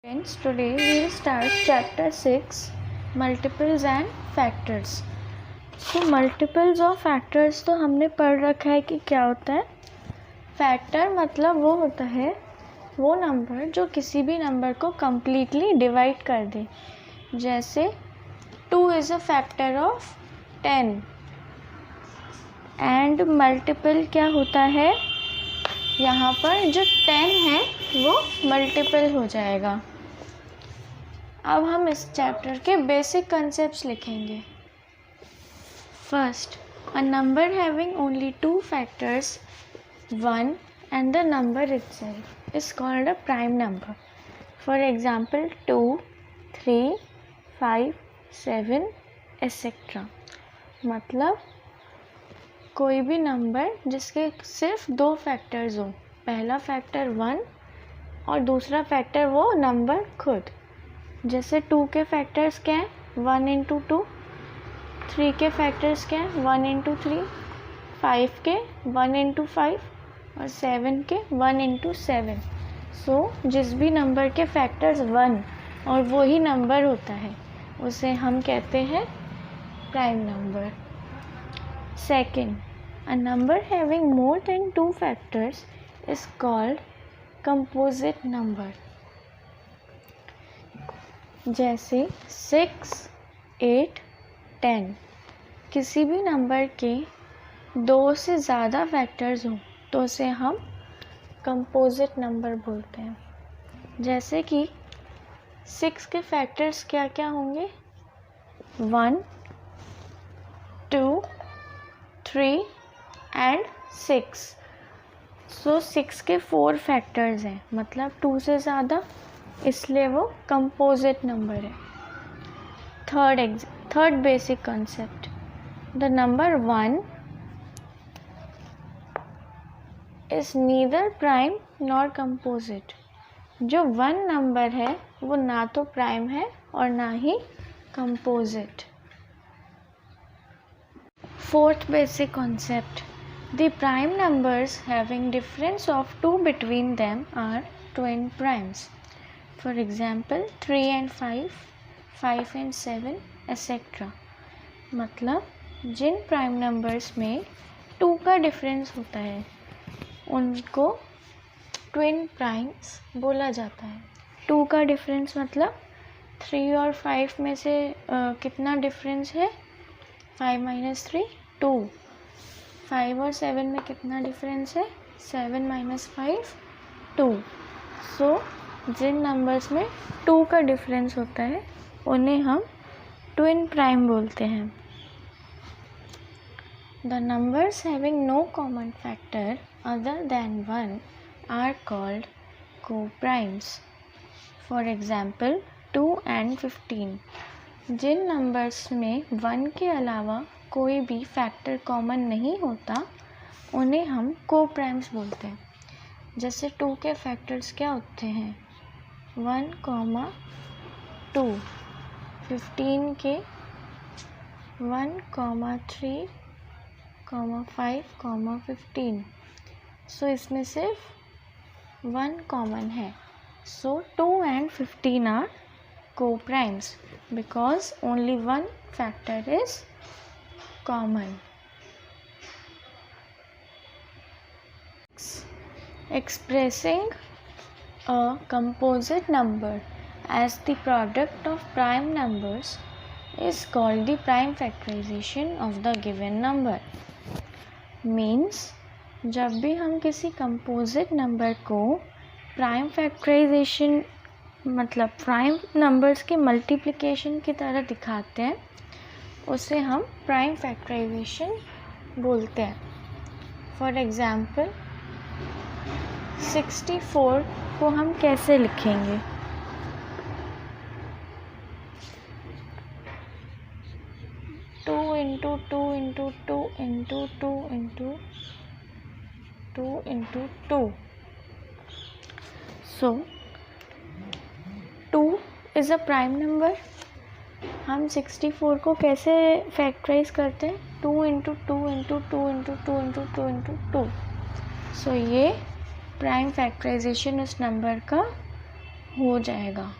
Friends, today we will start chapter 6 multiples and factors. So multiples और factors तो हमने पढ़ रखा है कि क्या होता है. फैक्टर मतलब वो होता है वो नंबर जो किसी भी नंबर को completely डिवाइड कर दे. जैसे 2 is a factor of 10 and multiple क्या होता है, यहाँ पर जो 10 है वो मल्टीपल हो जाएगा. अब हम इस चैप्टर के बेसिक कंसेप्ट्स लिखेंगे. First, a number having only 2 factors 1 and the number itself is called a prime number. For example 2, 3, 5, 7 etcetera. मतलब कोई भी नंबर जिसके सिर्फ 2 फैक्टर्स हो, पहला फैक्टर 1 और दूसरा फैक्टर वो नंबर खुद. जैसे 2 के फैक्टर्स क्या हैं, 1 इंटू 2. 3 के फैक्टर्स क्या हैं, 1 इंटू 3. 5 के 1 इंटू 5 और 7 के 1 इंटू 7. सो जिस भी नंबर के फैक्टर्स 1 और वो ही नंबर होता है उसे हम कहते हैं prime number. Second, a number having more than 2 factors is called composite number. जैसे 6, 8, 10. किसी भी नंबर के 2 से ज़्यादा फैक्टर्स हों तो उसे हम कंपोजिट नंबर बोलते हैं. जैसे कि 6 के फैक्टर्स क्या क्या होंगे, 1, 2, 3 एंड 6. सो 6 के 4 फैक्टर्स हैं, मतलब 2 से ज़्यादा, इसलिए वो कंपोजिट नंबर है. Third basic concept, the number 1 is neither prime nor composite. जो 1 नंबर है वो ना तो प्राइम है और ना ही composite. Fourth basic concept, the prime numbers having difference of 2 between them are twin primes. For example 3 and 5, 5 and 7 etc. मतलब जिन prime numbers में 2 का डिफरेंस होता है उनको ट्विन प्राइम्स बोला जाता है. 2 का डिफरेंस मतलब 3 और 5 में से कितना डिफरेंस है, 5 माइनस 3 2. 5 और 7 में कितना डिफरेंस है, 7 माइनस 5 2. सो जिन नंबर्स में 2 का डिफरेंस होता है उन्हें हम ट्विन प्राइम बोलते हैं. The numbers having no common factor other than 1 are called coprimes. For example 2 and 15. जिन नंबर्स में 1 के अलावा कोई भी फैक्टर कॉमन नहीं होता उन्हें हम को-प्राइम्स बोलते हैं. जैसे 2 के फैक्टर्स क्या होते हैं, 1, 2. 15 के 1, 3, 5, 15. सो इसमें सिर्फ 1 कॉमन है. So 2 and 15 are co-primes because only one factor is common. Expressing a composite number as the product of prime numbers is called the prime factorization of the given number. Means जब भी हम किसी composite number को prime factorization मतलब prime numbers के multiplication की तरह दिखाते हैं उसे हम प्राइम फैक्टराइजेशन बोलते हैं. फॉर एग्जांपल 64 को हम कैसे लिखेंगे, 2 into 2 into 2 into 2 into 2 into 2. So 2 is a prime number. हम 64 को कैसे फैक्टराइज करते हैं, 2 into 2 into 2 into 2 into 2 into 2. सो ये प्राइम फैक्टराइजेशन उस नंबर का हो जाएगा।